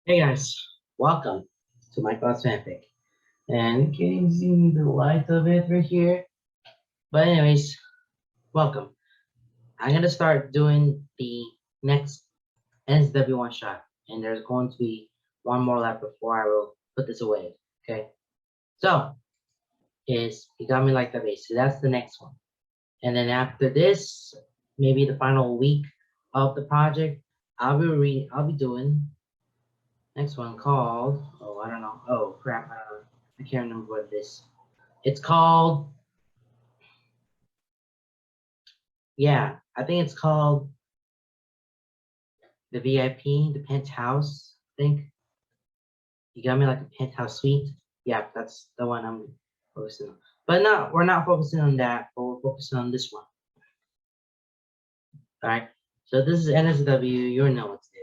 Hey guys, welcome to my class fanfic. And can you see the light of it right here? But anyways, welcome. I'm gonna start doing the next NSFW one shot, and there's going to be one more lap before I will put this away. Okay. So is you got me like the base. So that's the next one. And then after this, maybe the final week of the project, I'll be doing next one called I don't know. Oh crap, I don't know. I can't remember what this. It's called, yeah, I think it's called the VIP, the penthouse. I think you got me like a penthouse suite. Yeah, that's the one I'm focusing on. But no, we're not focusing on that, but we're focusing on this one. All right. So this is NSW. You know what to do.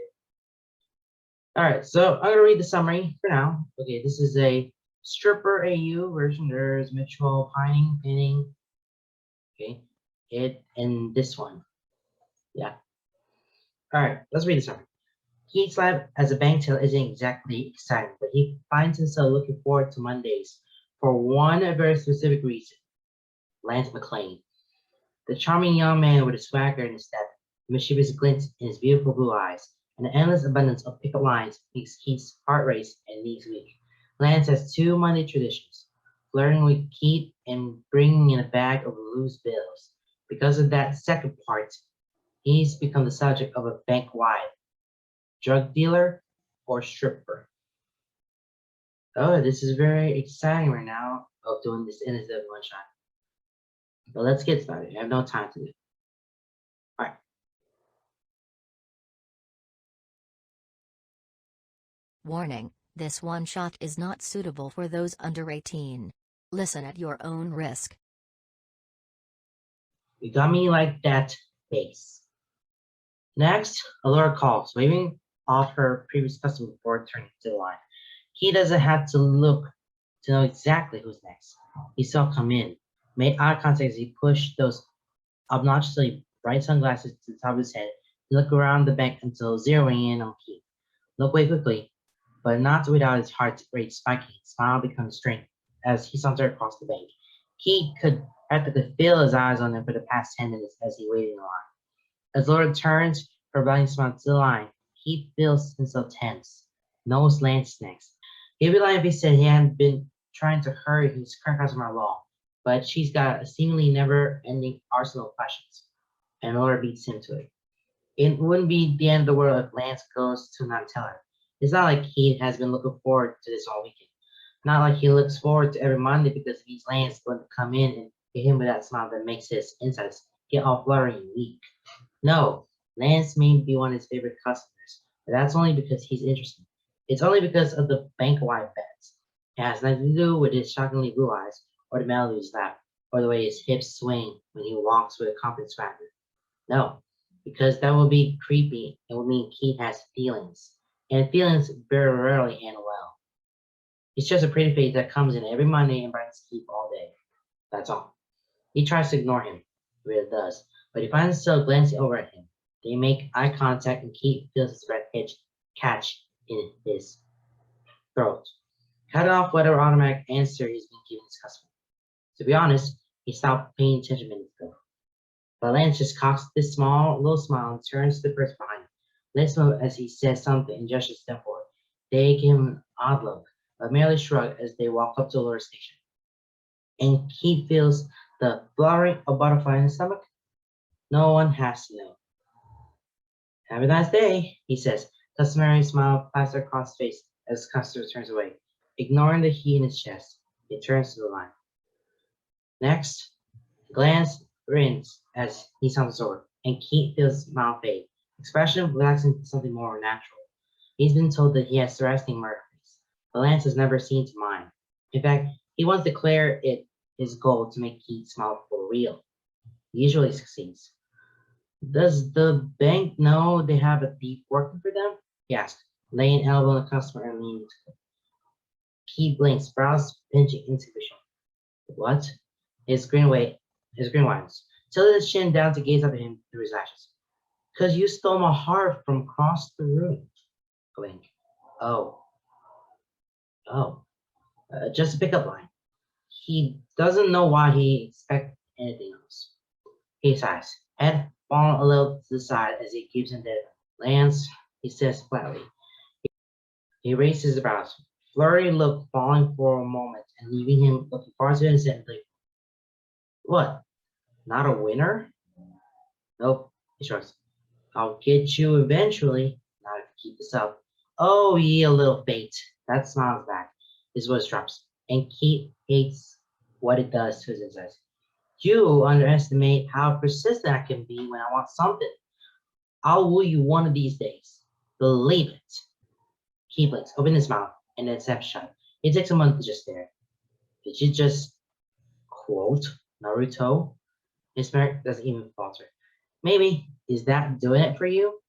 All right. So I'm gonna read the summary for now. Okay, this is a stripper AU version. There's mutual pining, pinning. Okay, it and this one. Yeah. All right. Let's read the summary. Keith's life as a bank teller isn't exactly exciting, but he finds himself looking forward to Mondays for one very specific reason. Lance McLean, the charming young man with a swagger in his step, a mischievous glint in his beautiful blue eyes, and an endless abundance of pickup lines makes Keith's heart race and knees weak. Lance has two Monday traditions, flirting with Keith and bringing in a bag of loose bills. Because of that second part, he's become the subject of a bank-wide drug dealer or stripper. Oh, this is very exciting right now of doing this NSW one shot. But let's get started. I have no time to do. All right. Warning, this one-shot is not suitable for those under 18. Listen at your own risk. You got me like that base. Next, Allura calls, waving off her previous customer before turning to the line. He doesn't have to look to know exactly who's next. He saw come in, made eye contact as he pushed those obnoxiously bright sunglasses to the top of his head. He looked around the bank until zeroing in on Keith. Look away quickly, but not without his heart rate spiking. Smile becomes strength as he sauntered across the bank. He could practically feel his eyes on him for the past 10 minutes as he waited in line. As Laura turns her blind smile to the line, he feels himself tense. Knows Lance next. He'd be lying if he said he hadn't been trying to hurry his current customer along, but she's got a seemingly never-ending arsenal of questions, and Laura beats him to it. It wouldn't be the end of the world if Lance goes to not tell her. It's not like he has been looking forward to this all weekend. Not like he looks forward to every Monday because he's Lance going to come in and hit him with that smile that makes his insides get all fluttery and weak. No, Lance may be one of his favorite customers, but that's only because he's interesting. It's only because of the bank-wide bets. It has nothing to do with his shockingly blue eyes, or the melody of his laugh, or the way his hips swing when he walks with a confident swagger. No, because that would be creepy and would mean Keith has feelings, and feelings very rarely end well. It's just a pretty face that comes in every Monday and brightens Keith all day. That's all. He tries to ignore him, he really does, but he finds himself glancing over at him. They make eye contact and Keith feels his breath catch in his throat. Cut off whatever automatic answer he's been giving his customer. To be honest, he stopped paying attention minutes ago. But Lance just cocks this small little smile and turns to the person behind him. Let's move as he says something and gestures to step forward. They give him an odd look, but merely shrug as they walk up to the lower station. And Keith feels the fluttering of butterfly in his stomach. No one has to know. Have a nice day, he says. Customary smile plastered across his face as the customer turns away. Ignoring the heat in his chest, he turns to the line. Next, glance grins as he sounds over, and Keith feels his smile fade, expression relaxing to something more natural. He's been told that he has resting murder face, but Lance has never seemed to mind. In fact, he once declared it his goal to make Keith smile for real. He usually succeeds. Does the bank know they have a thief working for them? He asked, laying an elbow on the customer and leaning to him. Keith blinks, brows pinching into vision. What? His grin widens, tilted his chin down to gaze up at him through his lashes. Cause you stole my heart from across the room. Blink. Oh, oh, just a pickup line. He doesn't know why he expects anything else. He sighs, head falling a little to the side as he keeps in the Lance, he says flatly. He raises his brows, flurry look falling for a moment and leaving him looking far too innocently. What? Not a winner? Nope, he shrugs. I'll get you eventually, not if you keep this up. Oh, ye a little fate. That smiles back. His voice drops, and Keith hates what it does to his insides. You underestimate how persistent I can be when I want something. I'll woo you one of these days. Believe it. Keith blinks, open his mouth, and then snaps shut. It takes a moment to just stare. Did you just quote Naruto? His smirk doesn't even falter. Maybe. Is that doing it for you?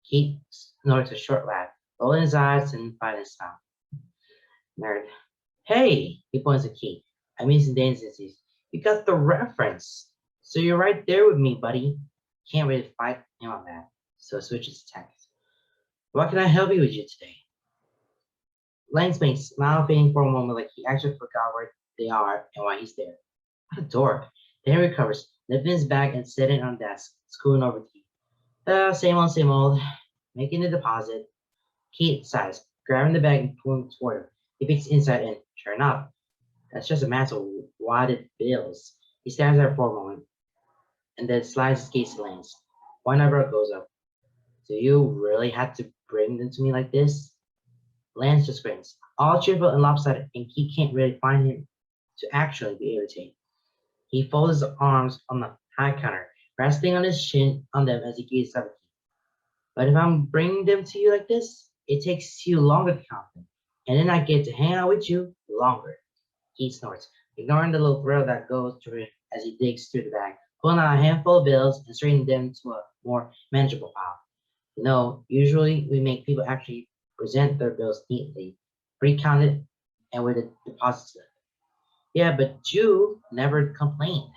Keith snorts a short laugh, rolling his eyes and finding his smile. Nerd. Hey, he points at Keith. I mean some dances. You got the reference. So you're right there with me, buddy. Can't really fight him on that. So switches to text. What can I help you with you today? Lance makes smile fading for a moment like he actually forgot where they are and why he's there. What a dork. Then he recovers, lifting his bag and sitting on the desk, scooting over to Keith. Same old. Making the deposit. Keith sighs, grabbing the bag and pulling toward him. He peeks inside and, sure enough, that's just a mass of wadded bills. He stands there for a moment and then slides his gaze to Lance. One eyebrow goes up. Do you really have to bring them to me like this? Lance just grins, all cheerful and lopsided, and Keith can't really find him to actually be irritated. He folds his arms on the high counter, resting on his chin on them as he gazes up at Keith. But if I'm bringing them to you like this, it takes you longer to count them, and then I get to hang out with you longer. He snorts, ignoring the little thrill that goes through him as he digs through the bag, pulling out a handful of bills and straightening them to a more manageable pile. Usually we make people actually present their bills neatly, pre-counted, and with a deposit slip. Yeah, but Jew never complained,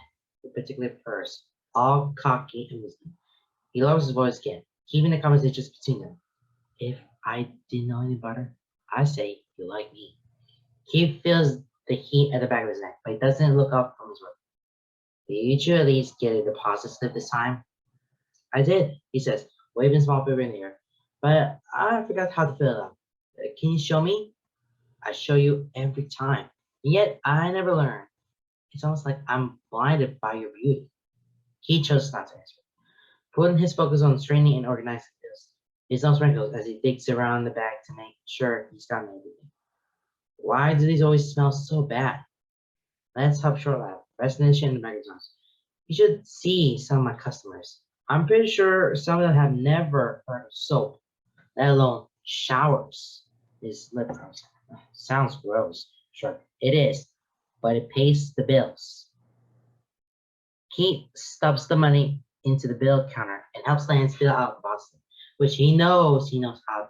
in particular first, all cocky and wisdom. He lowers his voice again, keeping the conversation between them. If I didn't know any better, I say you like me. He feels the heat at the back of his neck, but he doesn't look up from his work. Did you at least get a deposit slip this time? I did, he says, waving a small paper in the air. But I forgot how to fill it out. Can you show me? I show you every time. And yet I never learn. It's almost like I'm blinded by your beauty. He chose not to answer, putting his focus on straightening and organizing this. His nose wrinkles as he digs around the bag to make sure he's gotten everything. Why do these always smell so bad? Let's have a short laugh. Resignation in the magazines. You should see some of my customers. I'm pretty sure some of them have never heard of soap, let alone showers. His lip curls. Sounds gross. Sure, it is, but it pays the bills. Keith stuffs the money into the bill counter and helps Lance fill out the box, which he knows how to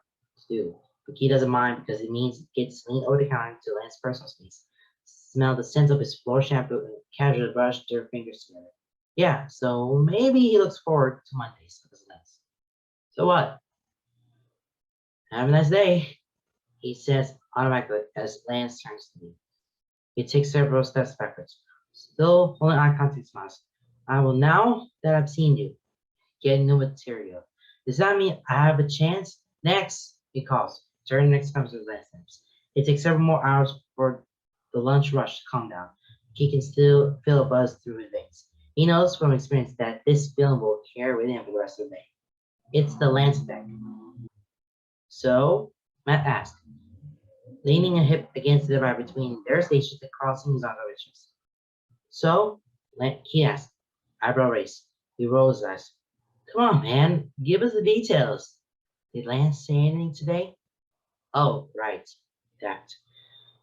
do. But Keith doesn't mind because it means it gets leaned over the counter to Lance's personal space. Smell the scent of his floor shampoo and casually brush their fingers together. Yeah, so maybe he looks forward to Mondays because of this. So what? Have a nice day, he says automatically as Lance turns to me. He takes several steps backwards, still holding eye contact with smiles. I will now that I've seen you get new material. Does that mean I have a chance? Next, he calls. Turn next comes with last steps. It takes several more hours for the lunch rush to calm down. He can still feel a buzz through his veins. He knows from experience that this feeling will carry with him for the rest of the day. It's the Lance effect. So, Matt asked, leaning a hip against the divide between their stations and crossing his observations. So, he asked, eyebrow raised. He rolls his eyes. Come on, man, give us the details. Did Lance say anything today? Oh, right, that.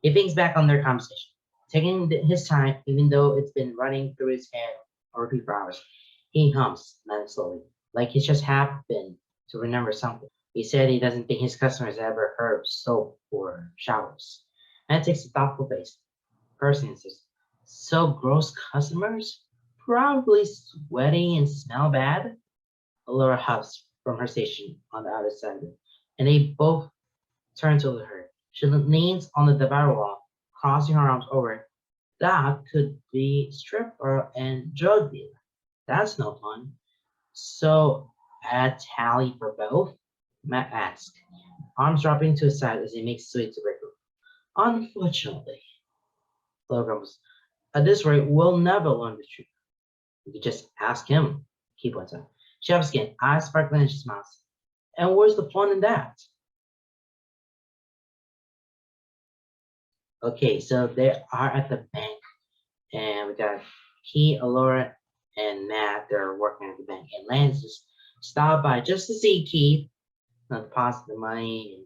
He thinks back on their conversation, taking his time, even though it's been running through his head already for hours. He hums, not slowly, like he's just happened to remember something. He said he doesn't think his customers ever heard of soap or showers. And takes a thoughtful face. Person insists, so gross customers? Probably sweaty and smell bad? Laura huffs from her station on the other side of it, and they both turns to her. She leans on the divider wall, crossing her arms over. That could be stripper and drug dealer. That's no fun. So, a tally for both? Matt asks, arms dropping to his side as he makes his way to the break room. Unfortunately, Flo grumbles, at this rate, we'll never learn the truth. You could just ask him, he points out. Chef's skin, eyes sparkling and she smiles. And where's the fun in that? Okay, so they are at the bank, and we got Key, Alora, and Matt. They're working at the bank, and Lance just stopped by just to see Keith, not deposit the money,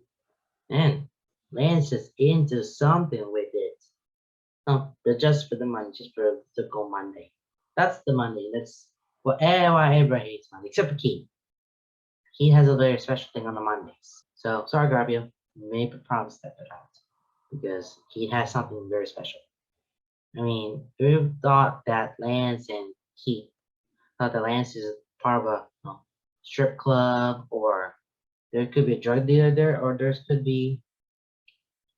and Lance is into something with it. No, they're just for the money, just for the typical Monday. That's the Monday. That's what everyone hates Monday, except for Keith. Keith has a very special thing on the Mondays. So sorry, Garbio, maybe promise that out because Keith has something very special. I mean, who thought that Lance and Keith thought that Lance is part of a strip club, or there could be a drug dealer there, or there could be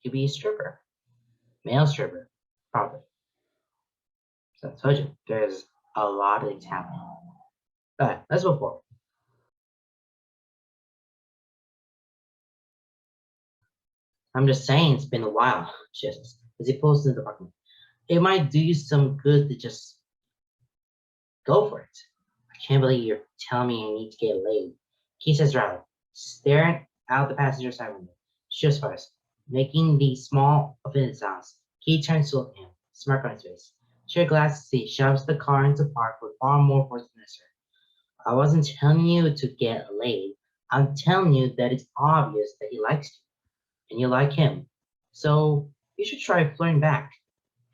a stripper, male stripper, probably. So I told you, there's a lot of things happening. All right, let's move forward. I'm just saying, it's been a while, just as he pulls into the apartment. It might do you some good to just go for it. I can't believe you're telling me I need to get laid. Keith says rally, staring out the passenger side window. Shifts fires, making the small offended sounds. Keith turns to look at him, smirk on his face. Sheer glass to see, shoves the car into park with far more force than necessary. I wasn't telling you to get laid. I'm telling you that it's obvious that he likes you, and you like him. So you should try flirting back.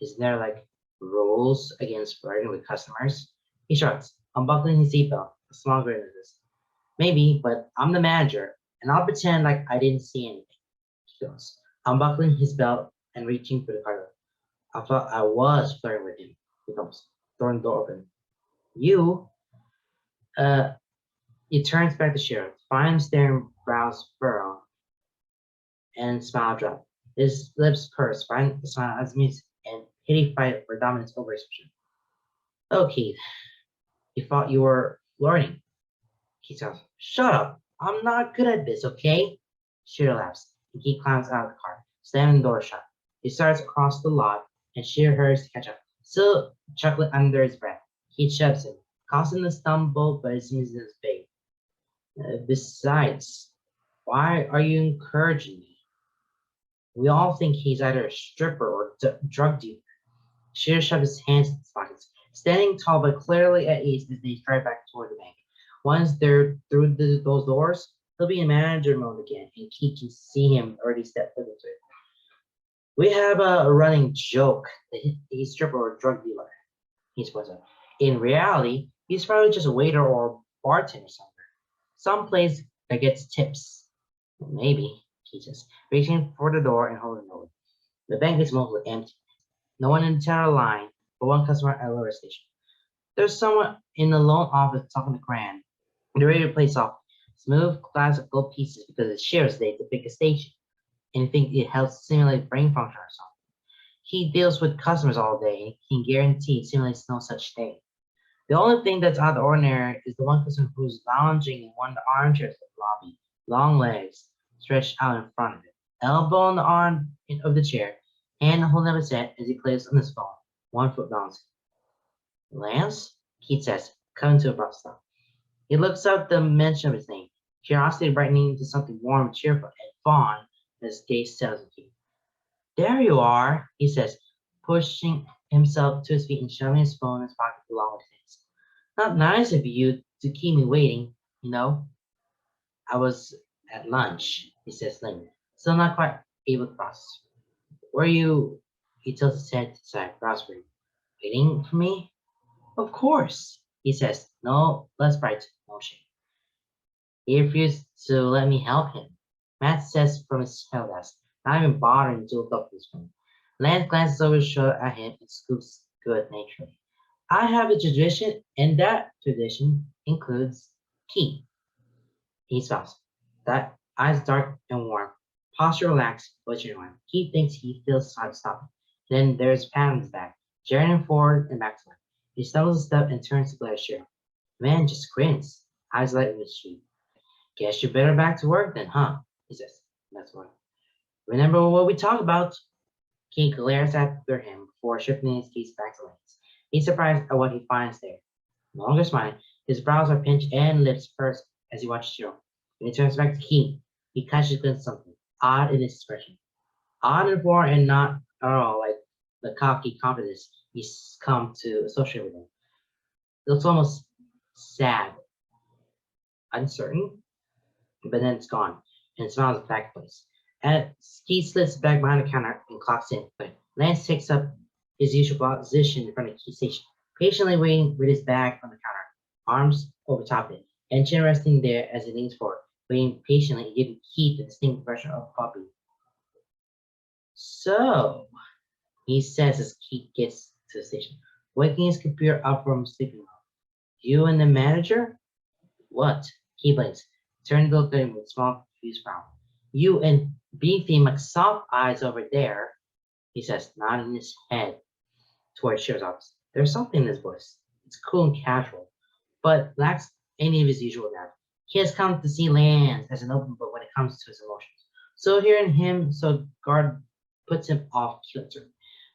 Is there like rules against flirting with customers? He shrugs, unbuckling his seatbelt, a small grin at this. Maybe, but I'm the manager, and I'll pretend like I didn't see anything. He goes, unbuckling his belt and reaching for the car door. I thought I was flirting with him. He comes, throwing the door open. You, uh, he turns back to Sheriff, fine staring brows furrow, and smile drop. His lips purse, fine smile as means and pity fight for dominance over expression. Oh, Keith, you thought you were flirting. Keith says, shut up. I'm not good at this, okay? Sheer laughs, and Keith climbs out of the car, slamming the door shut. He starts across the lot, and Sheer hurries to catch up, still chuckling under his breath. Keith shoves him, causing a stumble, but it seems his bait. Besides, why are you encouraging me? We all think he's either a stripper or drug dealer. Sheer shoved his hands in his pockets, standing tall but clearly at ease as they stride back toward the bank. Once they're through those doors, he'll be in manager mode again, and Keith can see him already step foot into it. We have a running joke that he's a stripper or a drug dealer, he points out. In reality, he's probably just a waiter or bartender somewhere. Someplace that gets tips. Maybe, he says, reaching for the door and holding it open. The bank is mostly empty. No one in the entire line, but one customer at a lower station. There's someone in the loan office talking to Gran. The radio plays off smooth classical pieces because it shares they to pick a station and think it helps simulate brain function or something. He deals with customers all day and can guarantee simulates no such thing. The only thing that's out of the ordinary is the one customer who's lounging in one of the armchairs of the lobby, long legs stretched out in front of it, elbow on the arm of the chair, hand holding up his head as he plays on his phone, 1 foot bouncing. Lance? Keith says, coming to a abrupt stop. He looks up the mention of his name, curiosity brightening into something warm and cheerful and fond as his gaze settles on Keith. There you are, he says, pushing himself to his feet and shoving his phone in his pocket along with his. Not nice of you to keep me waiting, you know. I was at lunch, he says lamely, still not quite able to process. Were you, he tilts his head to the side, prospering, waiting for me? Of course, he says, no less bright, no shame. He refused to let me help him. Matt says from his tail desk, not even bothering to look up his phone. Lance glances over his shoulder at him and scoops good naturedly. I have a tradition, and that tradition includes key. He smiles. That eyes dark and warm, Posture relaxed, but genuine. He thinks he feels time stopping. Then there's Pat on his back, jarring him forward and back to him. He stumbles a step and turns to glare at Cheryl. The man just grins, eyes light in his cheek. Guess you're better back to work then, huh? He says. That's what. Remember what we talked about? He glares after him before shifting his gaze back to Lance. He's surprised at what he finds there. No longer smiling, his brows are pinched and lips pursed as he watches Cheryl. When he turns back to Key, he catches a glimpse of something odd in his expression. Odd and foreign and not at all like the cocky confidence he's come to associate with him. It looks almost sad, uncertain, but then it's gone, and it smiles back place. And Ski slips back behind the counter and clocks in. But Lance takes up his usual position in front of Key's station, patiently waiting with his bag on the counter, arms over top it, and chin resting there as he leans forward, waiting patiently and giving Key the distinct pressure of puppy. So, he says as Key gets to the station, waking his computer up from sleeping mode. You and the manager? What? He blinks, turning to look at him with a small, confused frown. You and beefy McSoft eyes over there, he says, nodding his head towards Cher's office. There's something in his voice. It's cool and casual, but lacks any of his usual depth. He has come to see Lance as an open book when it comes to his emotions. So hearing him so guard puts him off kilter.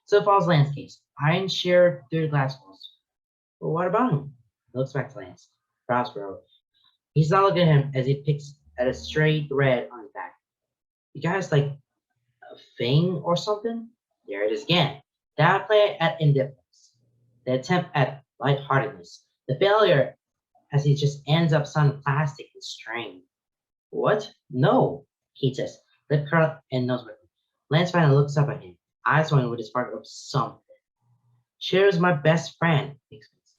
So follows Lance's case. Iron shared through the glass walls. But what about him? He looks back to Lance. Brows furrowed. He's not looking at him as he picks at a stray thread on his back. You guys like a thing or something? There it is again. That play at indifference. The attempt at lightheartedness. The failure as he just ends up sounding plastic and strained. What? No, he says, lip curl and nose working. Lance finally looks up at him, eyes wide with his spark of something. Cher's my best friend, he explains.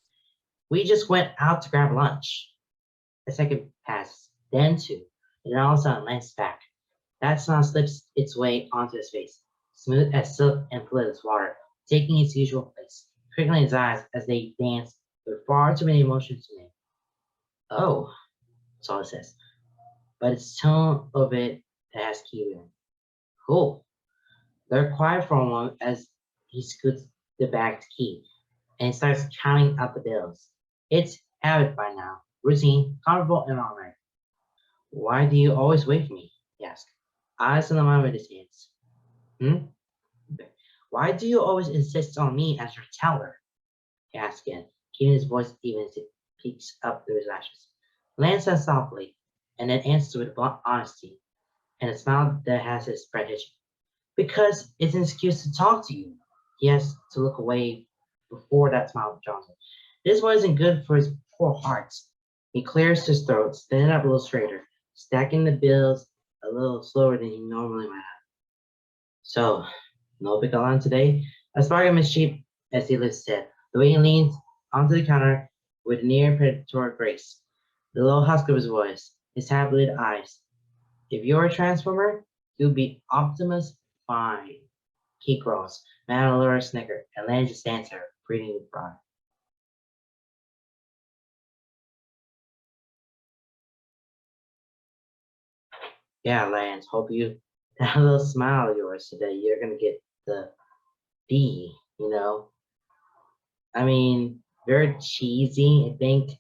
We just went out to grab lunch. A second passes, then two, and then all of a sudden Lance's back. That smile slips its way onto his face, smooth as silk and fluid as water, taking its usual place, crinkling his eyes as they dance with far too many emotions to name. Oh, that's all it says. But its tone of it has key in. Cool. They're quiet for a moment as he scoots the bag to Key and starts counting out the bills. It's habit by now, routine, comfortable, and all right. Why do you always wait for me? He asks, eyes on the line with his hands. Hmm? Why do you always insist on me as your teller? He asks again, keeping his voice even as it peeks up through his lashes. Lance says softly, and then answers with blunt honesty and a smile that has his spread itching. Because it's an excuse to talk to you. He has to look away before that smile draws him. This wasn't good for his poor heart. He clears his throat, standing up a little straighter, stacking the bills a little slower than he normally might have. So, no pick line today? A spark of mischief as he lifts his head. The way he leans onto the counter with near predatory grace. The low husk of his voice, his half-lit eyes. If you're a transformer, you'll be Optimus Fine. Key grows, Mandalore snicker, and Lan just stands there, breathing with pride. Yeah, Lance, hope you that little smile of yours today, you're gonna get the B, you know. I mean, very cheesy, I think.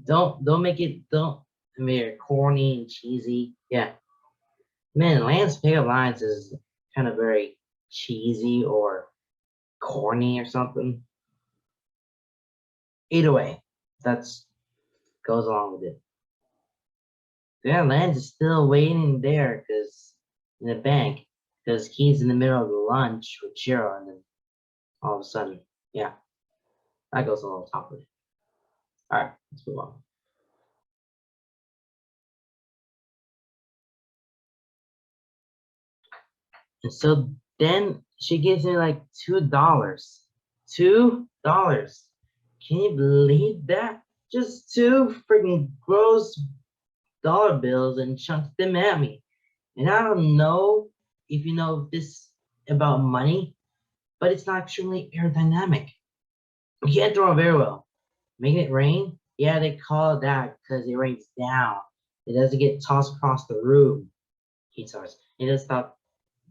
Don't make it don't I mean corny and cheesy. Yeah. Man, Lance pickup lines is kind of very cheesy or corny or something. Either way, that's goes along with it. Yeah, Lance is still waiting there because in the bank because he's in the middle of the lunch with Shiro, and then all of a sudden, yeah, that goes along top of it. All right, let's move on. And so then she gives me like $2. $2. Can you believe that? Just two freaking gross dollar bills and chunked them at me. And I don't know if you know this about money, but it's not extremely aerodynamic. You can't throw it very well. Making it rain? Yeah, they call it that because it rains down. It doesn't get tossed across the room. He starts. He does stop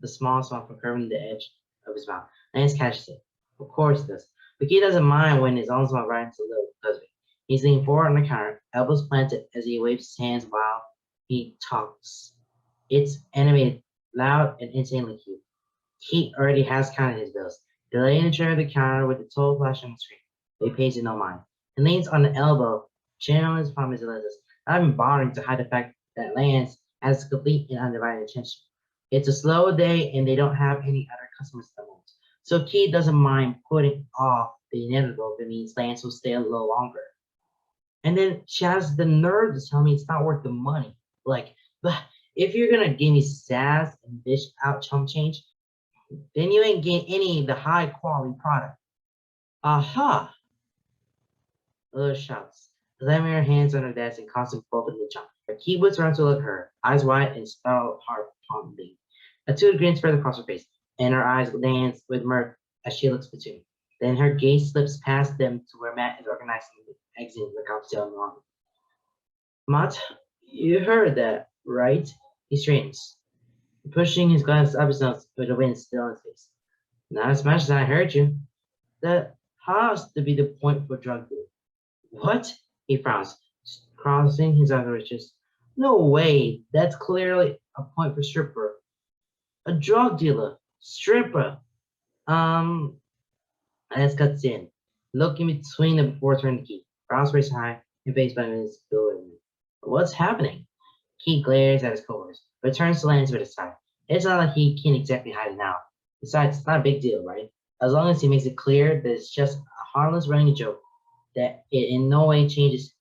the small smile from curving the edge of his mouth. Lance catches it. Of course he does. But he doesn't mind when his own smile right into little husband. He's leaning forward on the counter, elbows planted as he waves his hands while he talks. It's animated, loud, and insanely cute. He already has counted his bills. He lays in the chair at the counter with the total flash on the screen. But he pays it no mind. He leans on the elbow, chin on his palm as he lets us, not even bothering to hide the fact that Lance has complete and undivided attention. It's a slow day and they don't have any other customers at the moment. So Key doesn't mind putting off the inevitable if it means Lance will stay a little longer. And then she has the nerve to tell me it's not worth the money. Like, but if you're gonna give me sass and dish out chump change, then you ain't getting any of the high quality product. Aha! Lila shouts, slamming her hands on her desk and causing both of them to jump. Key whips around to look at her, eyes wide and startled heart pounding. A two grin spread across her face, and her eyes dance with mirth as she looks between. Then her gaze slips past them to where Matt is organizing the exiting the cocktail in the lobby. Matt, you heard that, right? He straightens, pushing his glasses up his nose with the wind still in his face. Not as much as I heard you. That has to be the point for drug dealing. What? He frowns, crossing his other riches. No way. That's clearly a point for stripper. A drug dealer. Stripper. Um, Lance cuts in, looking between them before turning the key. Brows raised high and face by his building. What's happening? Key glares at his coworkers, but turns to Lance with a sigh. It's not like he can exactly hide it now. Besides, it's not a big deal, right? As long as he makes it clear that it's just a harmless running joke, that it in no way changes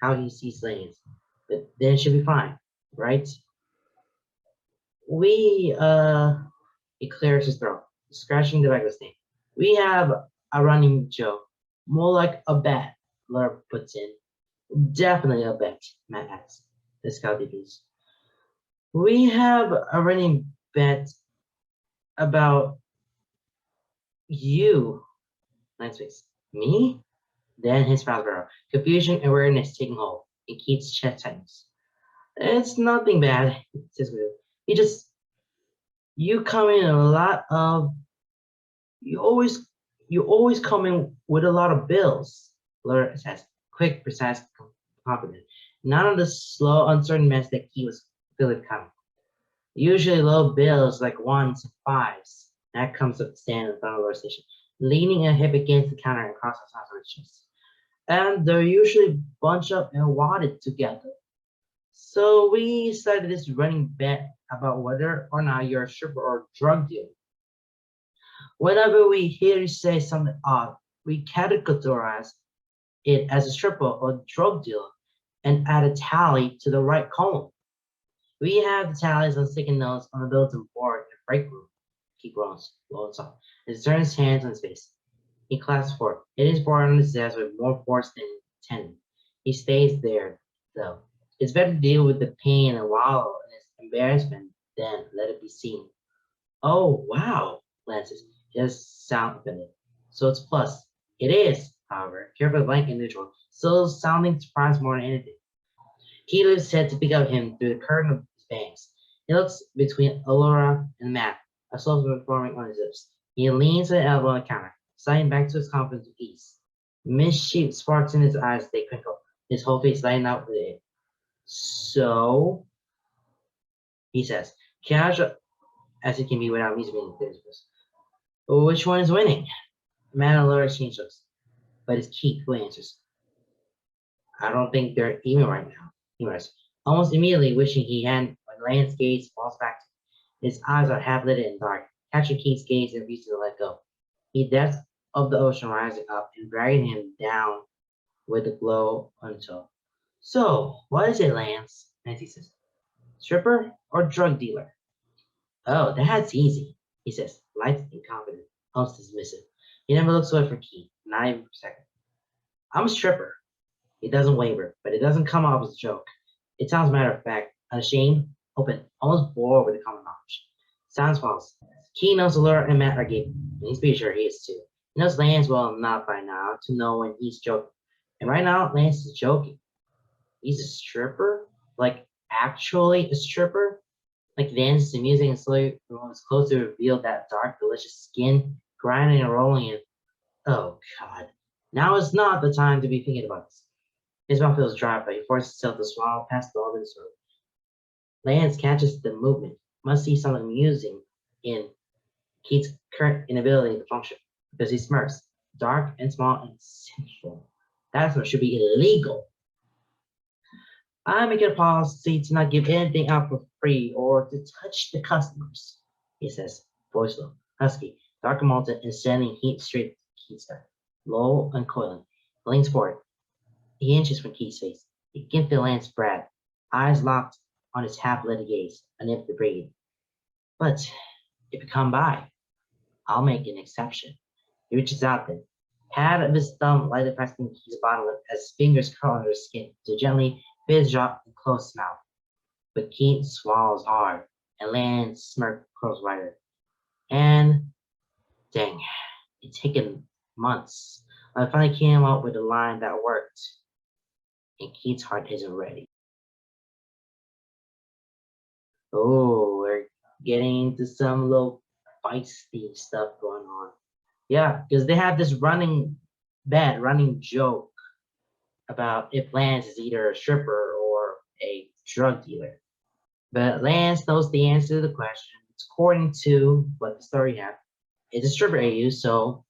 how he sees Lance. But then it should be fine, right? We he clears his throat, scratching the back of his neck. We have a running joke. More like a bet, Laura puts in. Definitely a bet, Matt adds. The scout deepens. We have a running bet about you, Lance face. Me? Then his mouth burrow. Confusion and awareness taking hold. It keeps chest tightens. It's nothing bad, says Will. You just you come in a lot of you always you always come in with a lot of bills. Laura says, quick, precise, confident. None of the slow, uncertain mess that he was feeling coming. Usually low bills like ones and fives. Matt comes up standing in front of the Laura station, leaning a hip against the counter and across the sides of his chest. And they're usually bunched up and wadded together. So we started this running bet about whether or not you're a stripper or a drug dealer. Whenever we hear you say something odd, we categorize it as a stripper or drug dealer and add a tally to the right column. We have the tallies on sticky notes on the bulletin board in the break room. He groans, low and soft, and turns his hands on his face. He clasps forward, hitting his board on his desk with more force than intended. He stays there, though. It's better to deal with the pain and wallow in his embarrassment than let it be seen. Oh, wow, Lance says. It does sound offended. So it's plus. It is, however, careful blank and neutral, still sounding surprised more than anything. He lifts his head to peek at him through the curtain of his bangs. He looks between Alora and Matt, a slow forming on his lips. He leans an elbow on the counter, sliding back to his confidence with ease. Mischief sparks in his eyes as they twinkle, his whole face lighting up with it. So, he says, casual as it can be without music being clear. Which one is winning? Matt and Laura exchange looks, but it's Keith who answers. I don't think they're even right now, he mutters, almost immediately wishing he hadn't when Lance's gaze falls back to him. His eyes are half lit and dark, catching Keith's gaze and refuses to let go. The depths of the ocean rising up and dragging him down with the glow until. So, what is it, Lance? Nancy says. Stripper or drug dealer? Oh, that's easy, he says, light and confident, almost dismissive. He never looks away from Keith, not even for a second. I'm a stripper. It doesn't waver, but it doesn't come off as a joke. It sounds matter of fact, unashamed, open, almost bored with the common knowledge. Sounds false. Key knows Allura and Matt are gay, and he's pretty sure he is too. He knows Lance well enough by now to know when he's joking. And right now, Lance is joking. He's a stripper? Like, actually a stripper? Like dances and music and slowly was close to reveal that dark, delicious skin, grinding and rolling in. Oh God. Now is not the time to be thinking about this. His mouth feels dry, but he forces himself to swallow past the organ throat. Lance catches the movement, must see something amusing in Keith's current inability to function, because he smirks, dark and small and sensual. That's what should be illegal. I make it a policy to not give anything out for free or to touch the customers, he says, voice low, husky, dark and molten, and sending heat straight to Keith's back. Low and coiling, leans forward. He inches from Keith's face. He can feel Lance's breath, eyes locked on his half-lit gaze, unable to breathe. But if you come by, I'll make an exception. He reaches out then, pad of his thumb lightly pressing Keith's bottom lip as his fingers curl under his skin to gently fit his jaw and close his mouth. But Keith swallows hard, and Lance's smirk curls wider. And dang, it's taken months. I finally came up with a line that worked, and Keith's heart isn't ready. Oh, we're getting into some little feisty stuff going on. Yeah, because they have this running joke about if Lance is either a stripper or a drug dealer. But Lance knows the answer to the question. According to what the story had, it's a stripper AU, so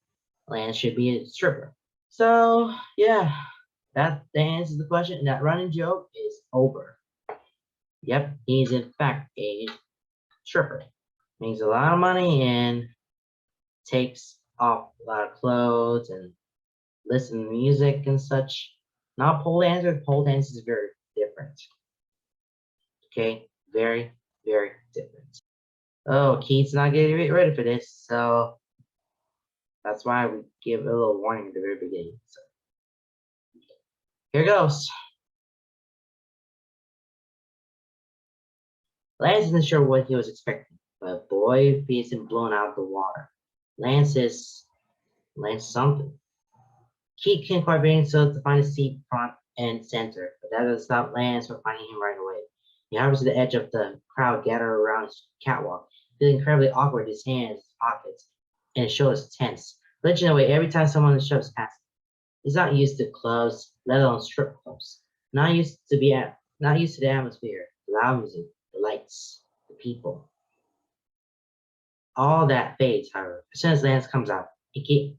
Lance should be a stripper. So yeah, that answers the question, and that running joke is over. Yep, he's in fact a stripper. Makes a lot of money and takes off a lot of clothes and listen to music and such. Not pole dancer. Pole dance is very different. Okay, very, very different. Oh, Keith's not getting ready for this, so that's why we give a little warning at the very beginning. So here goes. Lance isn't sure what he was expecting, but boy, if he isn't blown out of the water. Lance is something. Keith can't quite bring himself to find a seat front and center, but that doesn't stop Lance from finding him right away. He hovers to the edge of the crowd gathered around his catwalk, feeling incredibly awkward, his hands in his pockets, and his shoulders tense, flinching away every time someone shoves past him. He's not used to clubs, let alone strip clubs. Not used to the atmosphere, the loud music, the lights, the people. All that fades, however, as soon as Lance comes out. He keeps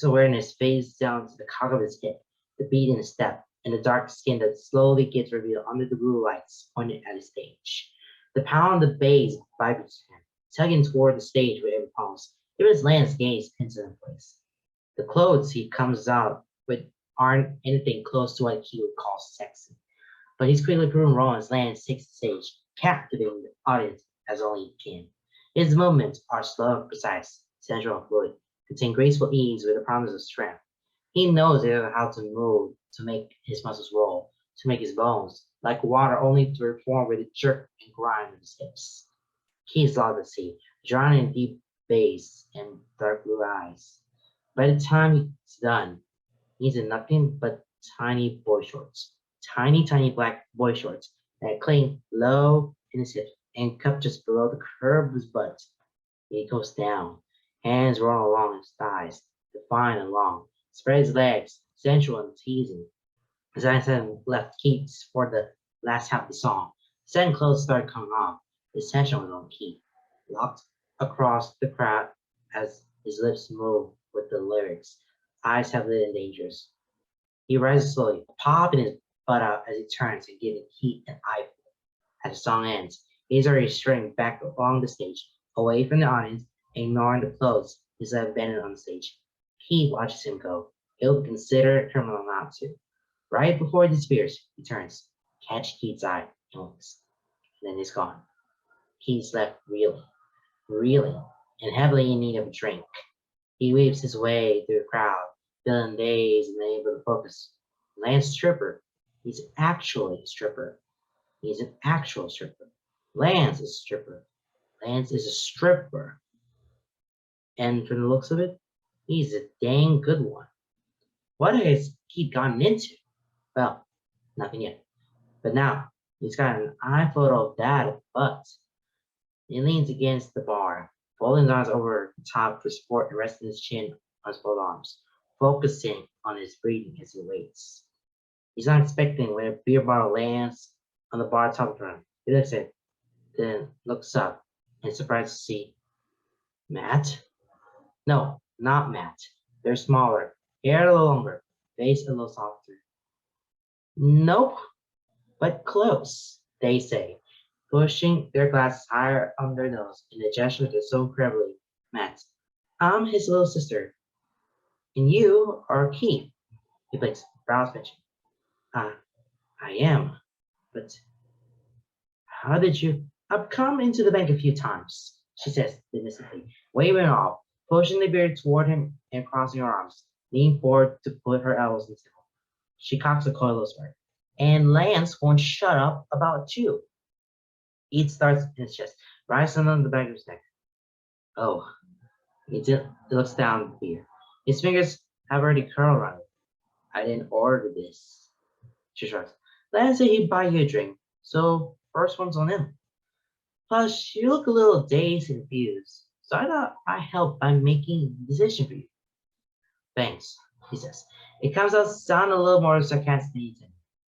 awareness fades down to the cock of his head, the beat in his step, and the dark skin that slowly gets revealed under the blue lights pointed at his stage. The pound of the bass vibrates to him, tugging toward the stage with every pulse. Even as Lance's gaze pins it in place. The clothes he comes out with aren't anything close to what he would call sexy, but he's quickly proven wrong as Lance takes the stage, captivating the audience as only he can. His movements are slow and precise, sensual and fluid, contain graceful ease with a promise of strength. He knows how to move, to make his muscles roll, to make his bones, like water, only to reform with a jerk and grind of his hips. Keith's lost at sea, drawn in deep bass and dark blue eyes. By the time he's done, he's in nothing but tiny boy shorts. Tiny, tiny black boy shorts that cling low in his hips and cup just below the curve of his butt. He goes down, hands roll along his thighs, defined and long, spread his legs, sensual and teasing. His eyes left Keats for the last half of the song. Sudden clothes started coming off. His attention was on Keith, locked across the crowd as his lips moved with the lyrics. Eyes heavily and dangerous. He rises slowly, popping his butt out as he turns and giving Keith an eyeful. As the song ends, he's already straying back along the stage, away from the audience, ignoring the clothes he's left abandoned on the stage. Keith watches him go. It would consider a criminal not to. Right before he disappears, he turns, catch Keith's eye, and winks. And then he's gone. Keith's left reeling, and heavily in need of a drink. He weaves his way through the crowd, feeling dazed and unable to focus. Lance stripper. He's actually a stripper. He's an actual stripper. Lance is a stripper. Lance is a stripper. And from the looks of it, he's a dang good one. What has Keith gotten into? Well, nothing yet. But now, he's got an eye photo of that butt. He leans against the bar, folding his arms over the top for support and resting his chin on his both arms, focusing on his breathing as he waits. He's not expecting when a beer bottle lands on the bar top of him. He looks at it, then looks up and is surprised to see Matt. No, not Matt. They're smaller, hair a little longer, face a little softer. Nope, but close, they say, pushing their glasses higher on their nose in a gesture that's so incredibly Matt. I'm his little sister, and you are Keith. He blinks, brows pinching. Ah, I am, but how did you? I've come into the bank a few times, she says dismissively, waving off, pushing the beard toward him and crossing her arms, leaning forward to put her elbows in the table. She cocks a coil of sweat. And Lance won't shut up about you. It starts in his chest, rising on the back of his neck. Oh, he looks down at the beer. His fingers have already curled around it. I didn't order this. She shrugs. Lance said he'd buy you a drink, so first one's on him. Plus, you look a little dazed and confused, so I thought I'd help by making the decision for you. Thanks, he says. It comes out sound a little more sarcastic than he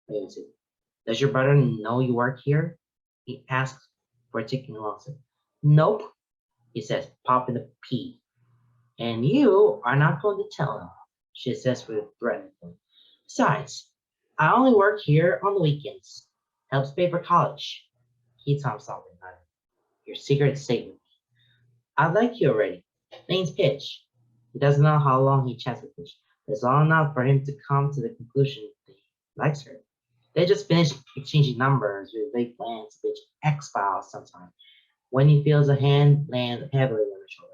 intended. Does your brother know you work here? He asks for a ticking along. Nope, he says, popping the P. And you are not going to tell him, she says with a threatening tone. Besides, I only work here on the weekends. Helps pay for college. He Tom softly nodded. Your secret is safe with me. I like you already. Name's Pitch. He doesn't know how long he chats with Pitch, but it's long enough for him to come to the conclusion that he likes her. They just finished exchanging numbers with vague plans to pitch X-Files sometime when he feels a hand land heavily on his shoulder.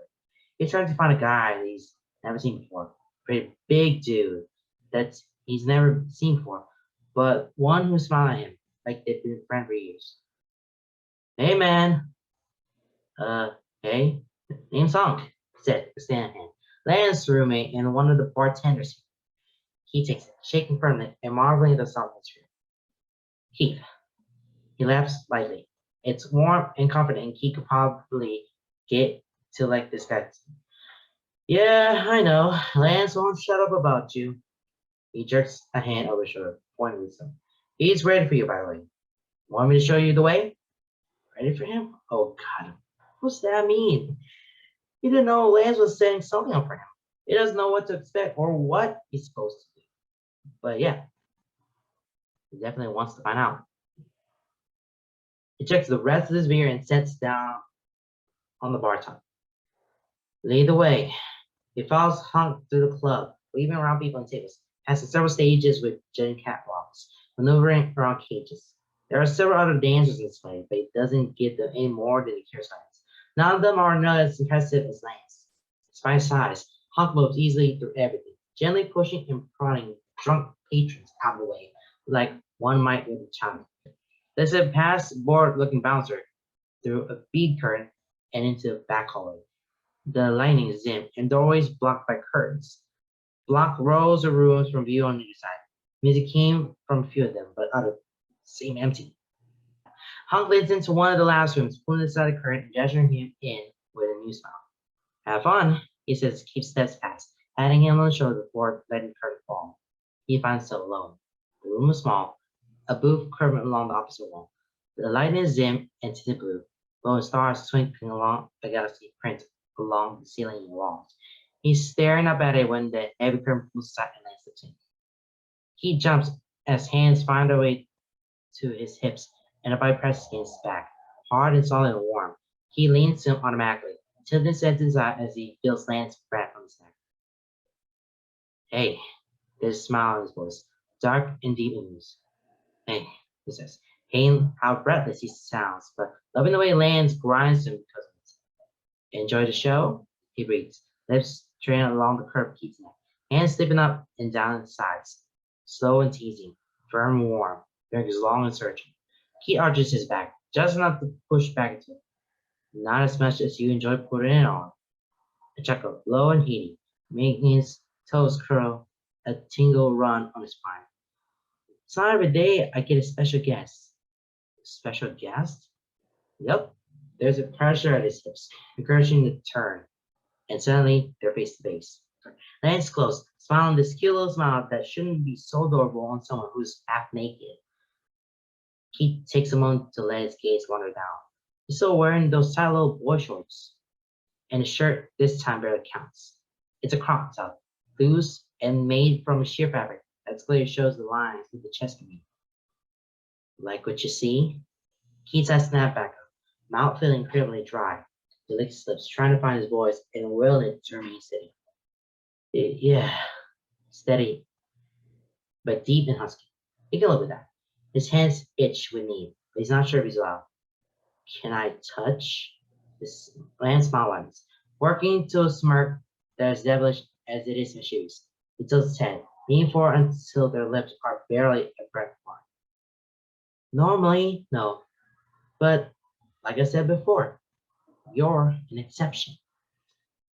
He's trying to find a guy that he's never seen before. Pretty big dude that he's never seen before, but one who's smiling at him like they've been friends for years. Hey man. Uh, hey. Name's Hunk, said the Stanahan. Land's roommate and one of the bartenders. He takes it, shaking firmly and marveling at the softness of it. Keith. He laughs lightly. It's warm and confident, and Keith could probably get to like this guy. Yeah, I know. Lance won't shut up about you. He jerks a hand over his shoulder, pointing with him. He's ready for you, by the way. Want me to show you the way? Ready for him? Oh, God. What's that mean? He didn't know Lance was setting something up for him. He doesn't know what to expect or what he's supposed to do. But yeah, he definitely wants to find out. He checks the rest of his beer and sits down on the bar top. Lead the way. He follows Hunk through the club, weaving around people and tables, passing several stages with jetting catwalks, maneuvering around cages. There are several other dancers in this play, but it doesn't give them any more than he cares about. None of them are not as impressive as Lance. Despite his size, Hunk moves easily through everything, gently pushing and prodding drunk patrons out of the way, like one might with a child. There's a past-board-looking bouncer through a bead curtain and into a back hallway. The lighting is dim and doorways blocked by curtains. Block rows of rooms from view on either side. Music came from a few of them, but others seem empty. Hunk leads into one of the last rooms, pulling aside the curtain and gesturing him in with a new smile. Have fun, he says, keep steps past, patting him on the shoulder before letting the curtain fall. He finds himself alone. The room was small, a booth curving along the opposite wall. The lighting is dim and tinted blue, glowing stars twinkling along a galaxy print along the ceiling and walls. He's staring up at it when the heavy curtain pulls aside and lands the in. He jumps as hands find their way to his hips and a body presses against his back, hard and solid and warm. He leans to him automatically, tilting his head to the side as he feels Lance's breath on his neck. Hey, there's a smile in his voice, dark and deep in his. Hey, he says, hating how breathless he sounds, but loving the way Lance grinds him because of it. Enjoy the show? He breathes, lips straining along the curved Keith's neck, hands slipping up and down his sides, slow and teasing, firm and warm, fingers long and searching. Keith arches his back, just enough to push back into it. Not as much as you enjoy putting it on. A chuckle, low and heaty, making his toes curl, a tingle run on his spine. It's not every day I get a special guest. Special guest? Yep. There's a pressure at his hips, encouraging the turn, and suddenly they're face to face. Lance close, smiling this cute little smile that shouldn't be so adorable on someone who's half naked. Keith takes a moment to let his gaze wander down. He's still wearing those tight little boy shorts, and his shirt this time barely counts. It's a crop top, loose and made from sheer fabric that clearly shows the lines with the chest beneath. Like what you see? Keith's eyes snap back up, mouth feeling incredibly dry. He licks his lips, trying to find his voice and will it to remain steady. Yeah, steady, but deep and husky. He can live with that. His hands itch with need, but he's not sure if he's allowed. Can I touch? This Lance smile widens, working to a smirk that is devilish as it is mischievous. He tilts his head, leaning forward until their lips are barely a breath apart. Normally, no, but like I said before, you're an exception.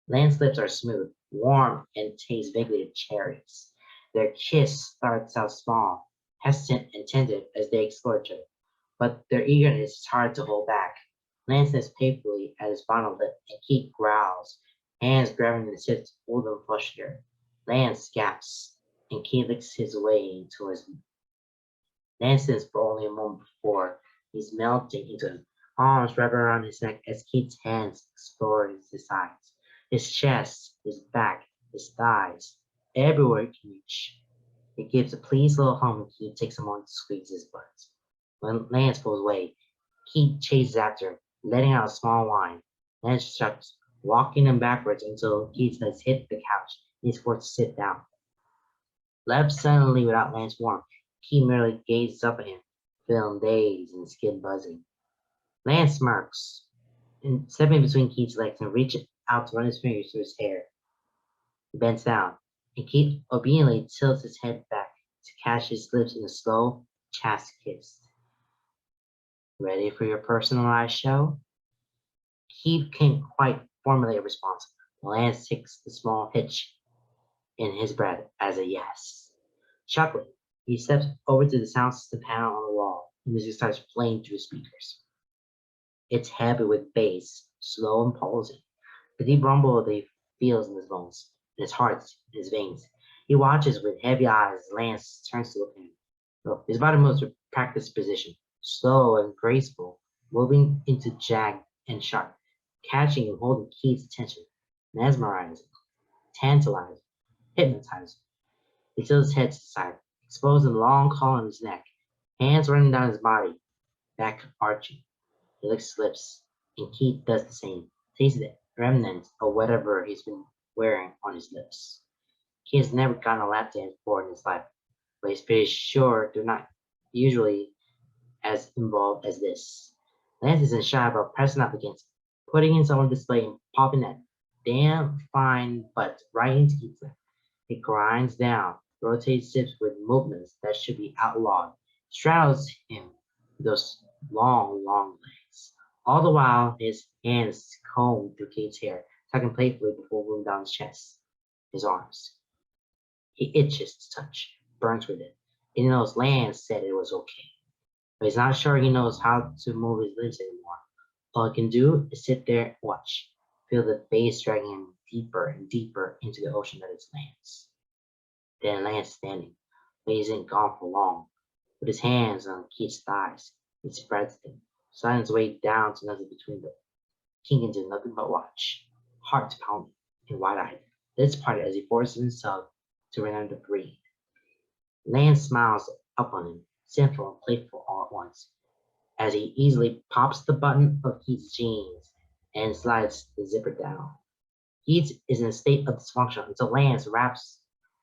Lance's lips are smooth, warm, and taste vaguely of cherries. Their kiss starts out small, hesitant and tentative as they explore each other, but their eagerness is hard to hold back. Lance sniffs painfully at his final lip, and Keith growls, hands grabbing his hips to pull them flush together. Lance gasps, and Keith licks his way into his Lance sniffs for only a moment before he's melting into his arms wrapping around his neck as Keith's hands explore his sides, his chest, his back, his thighs, everywhere it can reach. It gives a pleased little hum and Keith takes a moment to squeeze his butt. When Lance pulls away, Keith chases after, letting out a small whine. Lance shucks, walking him backwards until Keith's legs hit the couch and he's forced to sit down. Left suddenly without Lance warmth, Keith merely gazes up at him, feeling dazed and skin buzzing. Lance smirks, and stepping between Keith's legs and reaches out to run his fingers through his hair. He bends down, and Keith obediently tilts his head back to catch his lips in a slow, chaste kiss. Ready for your personalized show? Keith can't quite formulate a response. Lance takes the small hitch in his breath as a yes. Chuckling, he steps over to the sound system panel on the wall, and music starts playing through speakers. It's heavy with bass, slow and pulsing, the deep rumble that he feels in his bones, in his heart, in his veins. He watches with heavy eyes as Lance turns to look at him. His body moves to practice position, slow and graceful, moving into jag and sharp, catching and holding Keith's attention, mesmerizing, tantalizing, hypnotizing. He tilts his head to the side, exposing a long collar on his neck, hands running down his body, back arching. He licks his lips, and Keith does the same, tastes the remnants of whatever he's been wearing on his lips. He has never gotten a lap dance before in his life, but he's pretty sure they're not usually as involved as this. Lance isn't shy about pressing up against it, putting himself on display and popping that damn fine butt right into Keith's lap. He grinds down, rotates hips with movements that should be outlawed, straddles him with those long, long legs. All the while, his hands comb through Kate's hair, tugging playfully before moving down his chest, his arms. He itches to touch, burns with it. He knows Lance said it was okay, but he's not sure he knows how to move his lips anymore. All he can do is sit there and watch, feel the bass dragging him deeper and deeper into the ocean that is Lance. Then Lance standing, but he isn't gone for long. With his hands on Keith's thighs, he spreads them, sliding his way down to nothing between them. King can do nothing but watch, heart pounding and wide-eyed, lips parted as he forces himself to remember to breathe. Lance smiles up on him, sinful and playful all at once, as he easily pops the button of Keith's jeans and slides the zipper down. Keith is in a state of dysfunction until Lance wraps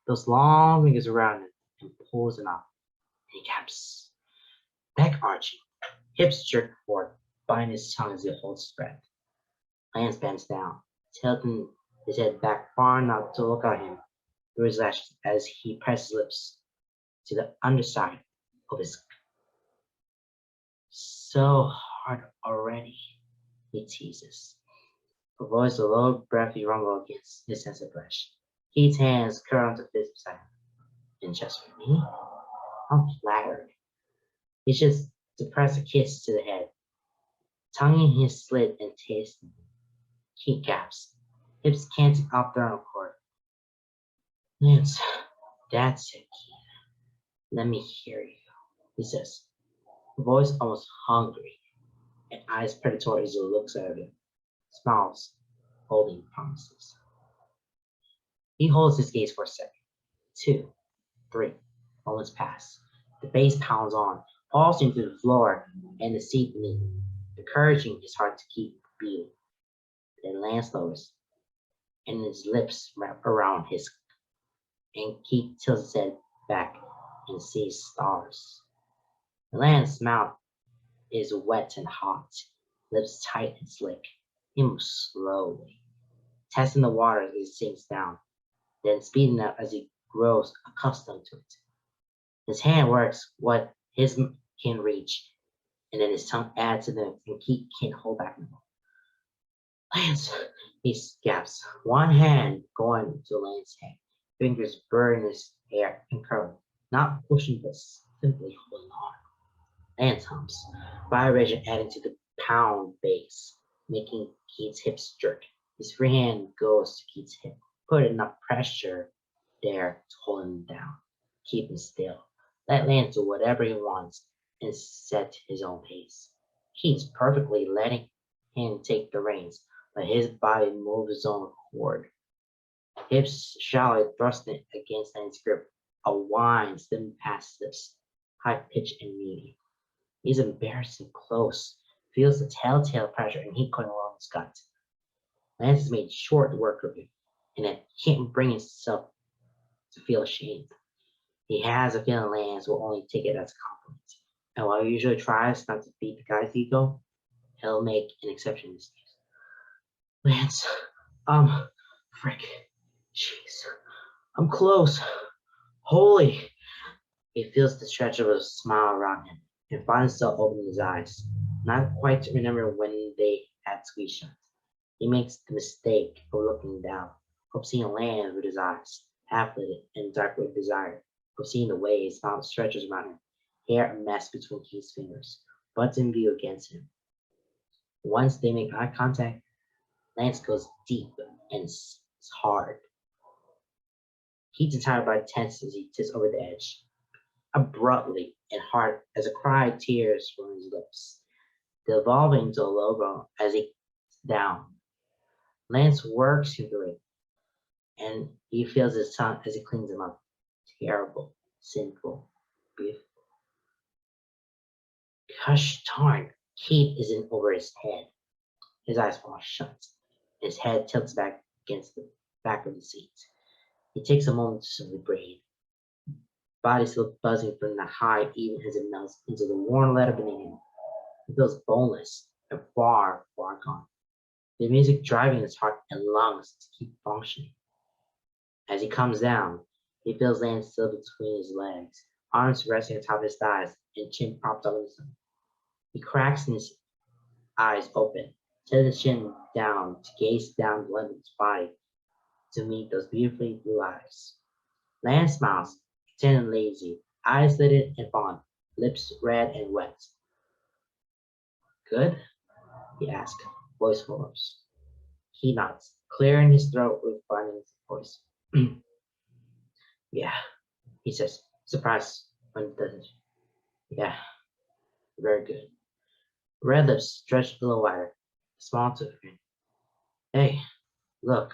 those long fingers around him and pulls it off. And he gaps, back arching, hips jerk forward, biting his tongue as he holds his breath. Lance bends down, tilting his head back far enough to look at him through his lashes as he presses lips to the underside of his. So hard already, he teases. Avoids a low, breathy rumble against his sensitive flesh. Keith's hands curl into fist beside him. And just for me, I'm flattered. He just to press a kiss to the head. tongue in his slit and tasting. Keith gasps, hips canting up their own cord. Lance, that's it, Keith. Let me hear you, he says, voice almost hungry, and eyes predatory as he looks at him, smiles, holding promises. He holds his gaze for a second. 2, 3, moments pass. The bass pounds on, falls into the floor and the seat beneath, encouraging his heart to keep beating. Then Lance lowers, and his lips wrap around his, and Keith tilts his head back and sees stars. Lance's mouth is wet and hot, lips tight and slick. He moves slowly, testing the water as it sinks down, then speeding up as he grows accustomed to it. His hand works what his can reach, and then his tongue adds to them, and Keith can't hold back anymore. Lance, he gasps, one hand going to Lance's head, fingers burning his hair and curling, not pushing but simply holding on. Lance hums, vibration adding to the pound bass, making Keith's hips jerk. His free hand goes to Keith's hip, putting enough pressure there to hold him down. Keep him still. Let Lance do whatever he wants and set his own pace. Keith's perfectly letting him take the reins, but his body moves his own accord. Hips shallowly thrusting against Lance's grip, a whine slipping past lips, high pitched and meaty. He's embarrassing close, feels the telltale pressure and heat going along his gut. Lance has made short work of it, and it can't bring himself to feel ashamed. He has a feeling Lance will only take it as a compliment, and while he usually tries not to feed the guy's ego, he'll make an exception this case. Lance, frick, jeez, I'm close. Holy! He feels the stretch of a smile around him and finds himself opening his eyes, not quite to remember when they had squeeze shut. He makes the mistake of looking down, of seeing Lance with his eyes, half lit and dark with desire, of seeing the way his mouth stretches around him, hair a mess between Keith's fingers, butts in view against him. Once they make eye contact, Lance goes deep and hard. Keith's entire body tenses as he tips over the edge, abruptly and hard as a cry tears from his lips, devolving into a low groan as he down. Lance works him through it, and he feels his tongue as he cleans him up. Terrible, sinful, beautiful. Gosh darn, Keith isn't over his head. His eyes fall shut. His head tilts back against the back of the seat. He takes a moment to simply breathe. Body still buzzing from the high even as it melts into the warm leather beneath him. He feels boneless and far, far gone. The music driving his heart and lungs to keep functioning. As he comes down, he feels Lance still between his legs, arms resting atop his thighs and chin propped up against him. He cracks his eyes open, tilts his chin down to gaze down the length of his body to meet those beautifully blue eyes. Lance smiles, content and lazy, eyes lidded and fond, lips red and wet. Good? He asks, voice hoarse. He nods, clearing his throat with finding his voice. Yeah, he says, surprised when it doesn't. Yeah, very good. Red lips stretched a little wider, small to grin. Hey, look.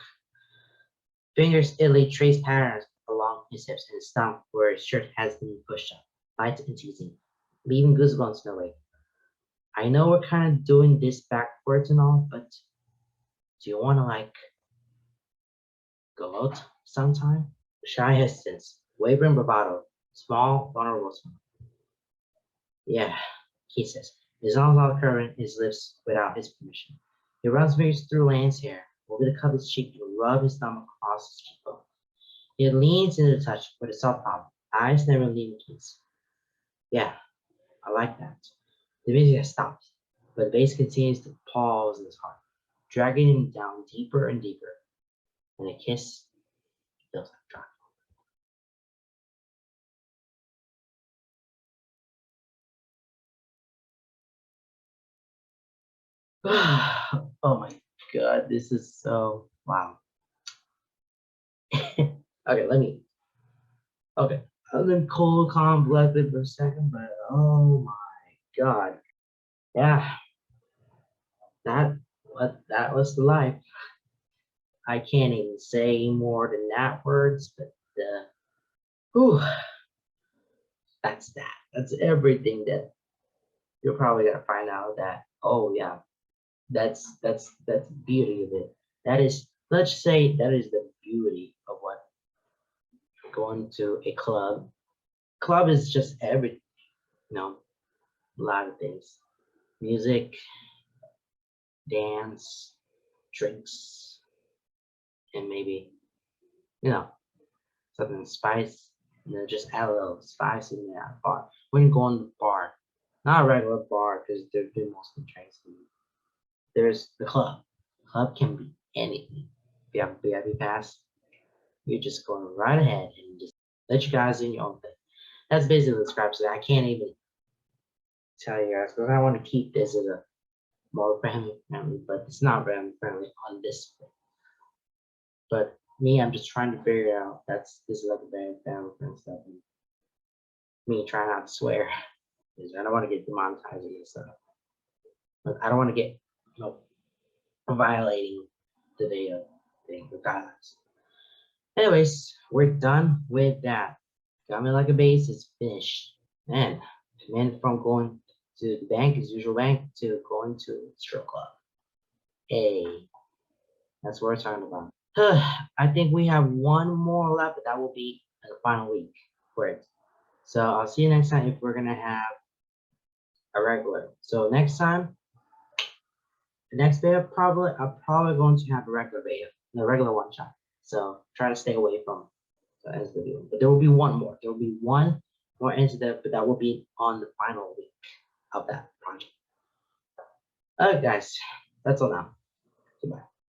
Fingers idly trace patterns along his hips and his stomach where his shirt has been pushed up, light and teasing, leaving goosebumps in the way. I know we're kind of doing this backwards and all, but do you want to go out sometime? Shy hesitance, wavering bravado, small, vulnerable smile. Yeah, he says, his arms all curving his lips without his permission. He runs fingers through Lance's hair, over the cup of his cheek, and rub his thumb across his cheekbone. He leans into the touch with a soft palm, eyes never leaving Keith's. Yeah, I like that. The music has stopped, but the bass continues to pulse in his heart, dragging him down deeper and deeper. And a kiss feels like dry. Oh my god, this is so wow. Okay, let me. Okay, I've been cold, calm, collected for a second, but oh my god, yeah, that was the life. I can't even say more than that words, but whew, that's that. That's everything that you're probably gonna find out that. Oh yeah, that's the beauty of it. That is, let's say that is the beauty of what going to a club. Club is just everything, you know, a lot of things. Music, dance, drinks, and maybe, you know, something spice, just add a little spice in there. Bar. When you go in the bar, not a regular bar because they're mostly drinks. There's the club. Club can be anything. If you have a VIP pass, you're just going right ahead and just let you guys in your own thing. That's basically the describes it. I can't even tell you guys because I want to keep this as a more family friendly, but it's not family friendly on this thing. But me, I'm just trying to figure out this is like a very family friendly stuff. And me trying not to swear because I don't want to get demonetized and stuff. But I don't want to get you know violating the video thing, the guidelines. Anyways, we're done with that. Got me like a base is finished. Man, man from going to the bank, his usual bank, to going to the strip club. Hey, that's what we're talking about. I think we have one more left, but that will be the final week for it. So I'll see you next time if we're gonna have a regular. So next time, the next beta I'm probably going to have a regular beta, a regular one shot. So try to stay away from the end of the video. But there will be one more. There will be one more incident, but that will be on the final week of that project. Alright guys, that's all now.